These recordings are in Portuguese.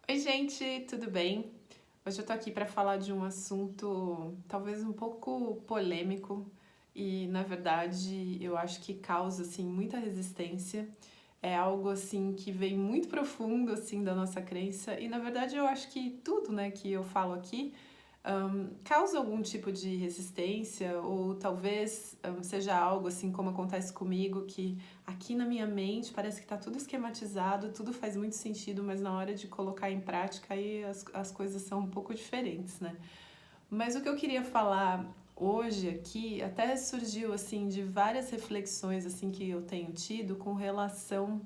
Oi, gente, tudo bem? Hoje eu tô aqui para falar de um assunto talvez um pouco polêmico e, na verdade, eu acho que causa assim muita resistência. É algo assim que vem muito profundo assim da nossa crença e, na verdade, eu acho que tudo, né, que eu falo aqui causa algum tipo de resistência ou talvez seja algo assim como acontece comigo que aqui na minha mente parece que está tudo esquematizado, tudo faz muito sentido, mas na hora de colocar em prática aí as coisas são um pouco diferentes, né? Mas o que eu queria falar hoje aqui até surgiu assim de várias reflexões assim que eu tenho tido com relação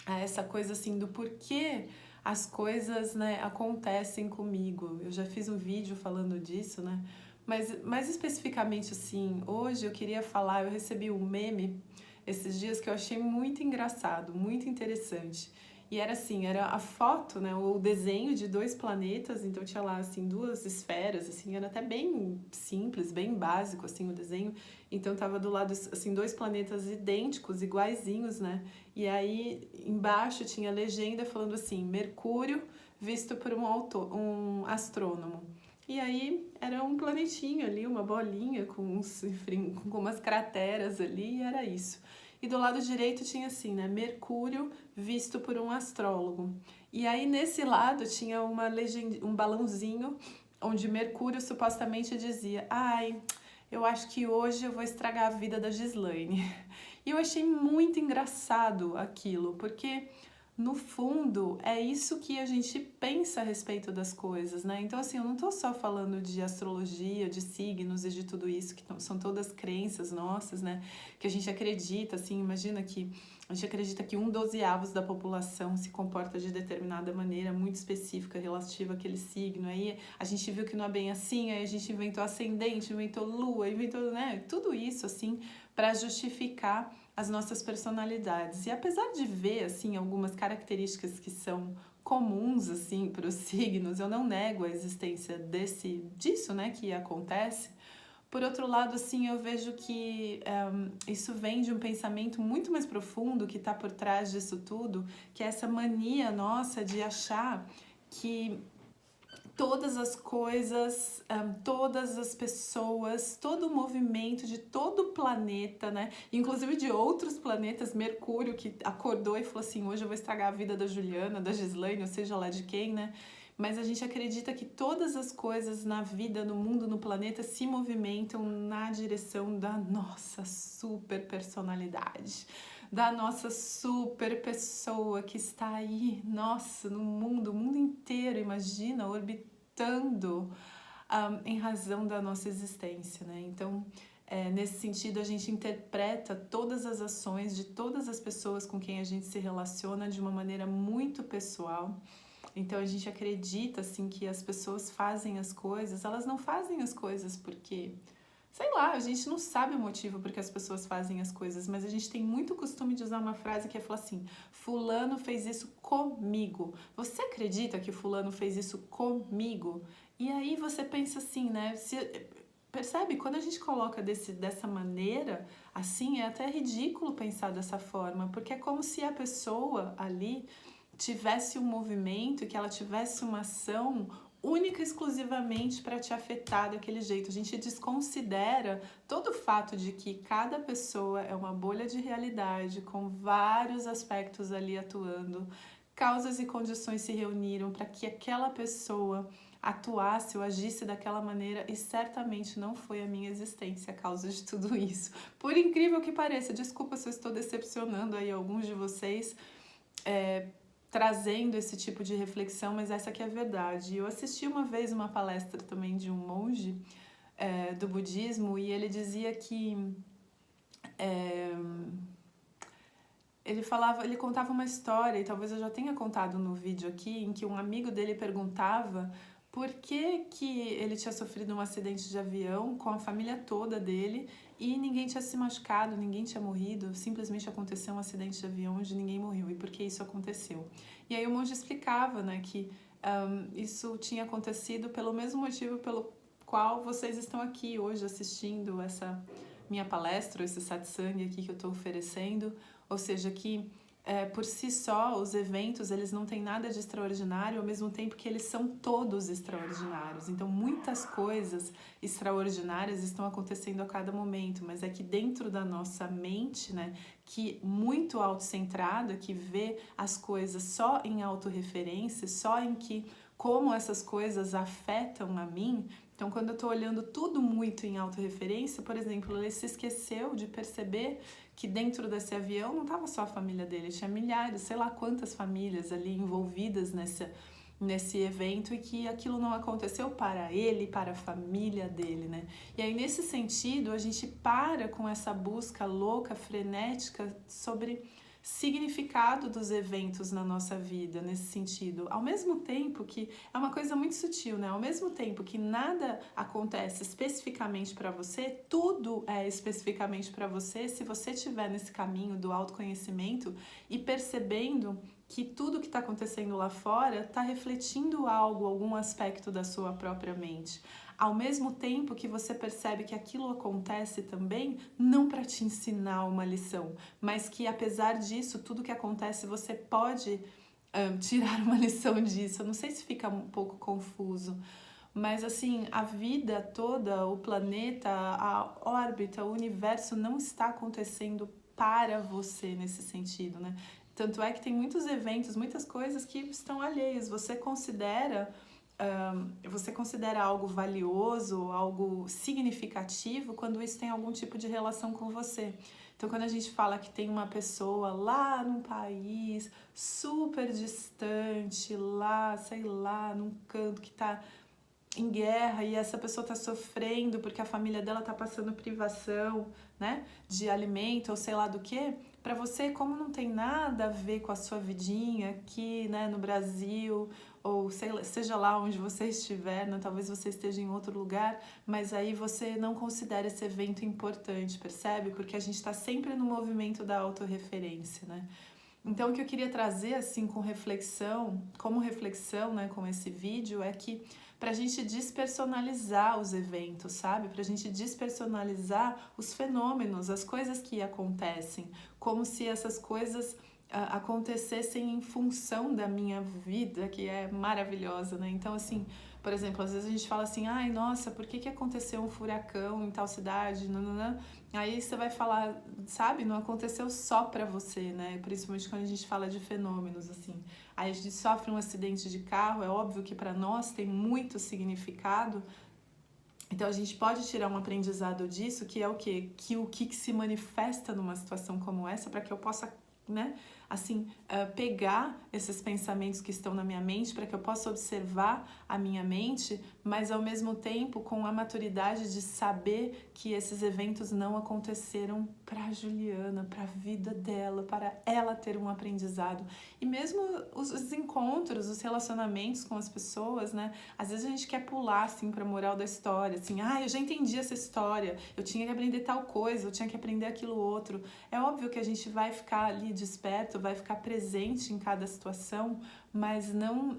a essa coisa assim do porquê as coisas, né, acontecem comigo. Eu já fiz um vídeo falando disso, né? Mas mais especificamente assim, hoje eu queria falar, eu recebi um meme esses dias que eu achei muito engraçado, muito interessante. E era assim, era a foto, né, o desenho de dois planetas, então tinha lá assim duas esferas, assim, era até bem simples, bem básico assim o desenho. Então tava do lado assim dois planetas idênticos, iguaizinhos, né? E aí embaixo tinha legenda falando assim: Mercúrio visto por um astrônomo. E aí era um planetinho ali, uma bolinha com, enfim, com umas crateras ali, e era isso. E do lado direito tinha assim, né? Mercúrio visto por um astrólogo. E aí nesse lado tinha uma legenda, um balãozinho onde Mercúrio supostamente dizia: Ai, eu acho que hoje eu vou estragar a vida da Gislaine. E eu achei muito engraçado aquilo, porque no fundo é isso que a gente pensa a respeito das coisas, né? Então, assim, eu não tô só falando de astrologia, de signos e de tudo isso, que são todas crenças nossas, né? Que a gente acredita, assim, imagina que a gente acredita que 1/12 da população se comporta de determinada maneira muito específica relativa àquele signo. Aí a gente viu que não é bem assim, aí a gente inventou ascendente, inventou lua, inventou, né? Tudo isso, assim, para justificar as nossas personalidades. E apesar de ver assim algumas características que são comuns assim para os signos, eu não nego a existência disso, né, que acontece. Por outro lado, assim, eu vejo que isso vem de um pensamento muito mais profundo que está por trás disso tudo, que é essa mania nossa de achar que todas as coisas, todas as pessoas, todo o movimento de todo o planeta, né? Inclusive de outros planetas, Mercúrio, que acordou e falou assim: hoje eu vou estragar a vida da Juliana, da Gislaine, ou seja lá de quem, né? Mas a gente acredita que todas as coisas na vida, no mundo, no planeta se movimentam na direção da nossa super personalidade, da nossa super pessoa que está aí, nossa, no mundo, o mundo inteiro, imagina, orbitando em razão da nossa existência, né? Então, nesse sentido, a gente interpreta todas as ações de todas as pessoas com quem a gente se relaciona de uma maneira muito pessoal. Então a gente acredita assim que as pessoas fazem as coisas, elas não fazem as coisas porque, sei lá, a gente não sabe o motivo porque as pessoas fazem as coisas, mas a gente tem muito costume de usar uma frase que é falar assim: fulano fez isso comigo. Você acredita que fulano fez isso comigo? E aí você pensa assim, né? Percebe? Quando a gente coloca dessa maneira, assim, é até ridículo pensar dessa forma, porque é como se a pessoa ali tivesse um movimento, que ela tivesse uma ação única e exclusivamente para te afetar daquele jeito. A gente desconsidera todo o fato de que cada pessoa é uma bolha de realidade com vários aspectos ali atuando. Causas e condições se reuniram para que aquela pessoa atuasse ou agisse daquela maneira e certamente não foi a minha existência a causa de tudo isso. Por incrível que pareça, desculpa se eu estou decepcionando aí alguns de vocês, trazendo esse tipo de reflexão, mas essa que é a verdade. Eu assisti uma vez uma palestra também de um monge do budismo e ele dizia que é, ele contava uma história, e talvez eu já tenha contado no vídeo aqui, em que um amigo dele perguntava por que ele tinha sofrido um acidente de avião com a família toda dele e ninguém tinha se machucado, ninguém tinha morrido, simplesmente aconteceu um acidente de avião onde ninguém morreu. E por que isso aconteceu? E aí o monge explicava, né, que isso tinha acontecido pelo mesmo motivo pelo qual vocês estão aqui hoje assistindo essa minha palestra, esse satsang aqui que eu estou oferecendo, ou seja, que por si só, os eventos, eles não têm nada de extraordinário, ao mesmo tempo que eles são todos extraordinários. Então, muitas coisas extraordinárias estão acontecendo a cada momento, mas é que dentro da nossa mente, né, que muito autocentrada, que vê as coisas só em autorreferência, só em que como essas coisas afetam a mim. Então, quando eu estou olhando tudo muito em autorreferência, por exemplo, ele se esqueceu de perceber que dentro desse avião não estava só a família dele, tinha milhares, sei lá quantas famílias ali envolvidas nesse evento, e que aquilo não aconteceu para ele, para a família dele, né? E aí, nesse sentido, a gente para com essa busca louca, frenética sobre significado dos eventos na nossa vida, nesse sentido. Ao mesmo tempo que é uma coisa muito sutil, né? Ao mesmo tempo que nada acontece especificamente para você, tudo é especificamente para você se você estiver nesse caminho do autoconhecimento e percebendo que tudo que está acontecendo lá fora está refletindo algo, algum aspecto da sua própria mente. Ao mesmo tempo que você percebe que aquilo acontece também, não para te ensinar uma lição, mas que apesar disso, tudo que acontece você pode tirar uma lição disso. Eu não sei se fica um pouco confuso, mas assim, a vida toda, o planeta, a órbita, o universo não está acontecendo para você nesse sentido, né? Tanto é que tem muitos eventos, muitas coisas que estão alheios. Você considera algo valioso, algo significativo, quando isso tem algum tipo de relação com você. Então, quando a gente fala que tem uma pessoa lá num país super distante, lá, sei lá, num canto que está em guerra, e essa pessoa está sofrendo porque a família dela está passando privação, né, de alimento ou sei lá do que, para você, como não tem nada a ver com a sua vidinha aqui, né, no Brasil, ou seja lá onde você estiver, né, talvez você esteja em outro lugar, mas aí você não considera esse evento importante, percebe? Porque a gente está sempre no movimento da autorreferência, né? Então, o que eu queria trazer, assim, como reflexão, né, com esse vídeo, é que para a gente despersonalizar os eventos, sabe? Para a gente despersonalizar os fenômenos, as coisas que acontecem, como se essas coisas acontecessem em função da minha vida, que é maravilhosa, né? Então, assim, por exemplo, às vezes a gente fala assim, ai, nossa, por que aconteceu um furacão em tal cidade? Nananã. Aí você vai falar, sabe, não aconteceu só pra você, né? Principalmente quando a gente fala de fenômenos, assim. Aí a gente sofre um acidente de carro, é óbvio que para nós tem muito significado. Então a gente pode tirar um aprendizado disso, que é o quê? Que o que se manifesta numa situação como essa, para que eu possa, né, assim, pegar esses pensamentos que estão na minha mente, para que eu possa observar a minha mente, mas ao mesmo tempo com a maturidade de saber que esses eventos não aconteceram para a Juliana, para a vida dela, para ela ter um aprendizado. E mesmo os encontros, os relacionamentos com as pessoas, né? Às vezes a gente quer pular assim para a moral da história, assim, eu já entendi essa história, eu tinha que aprender tal coisa, eu tinha que aprender aquilo outro. É óbvio que a gente vai ficar ali desperto, vai ficar presente em cada situação, mas não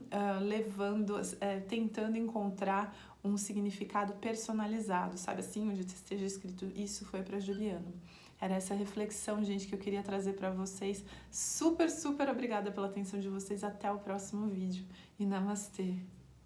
tentando encontrar um significado personalizado, sabe assim, onde esteja escrito isso foi para Juliana. Era essa reflexão, gente, que eu queria trazer para vocês. Super, super obrigada pela atenção de vocês. Até o próximo vídeo. E namastê!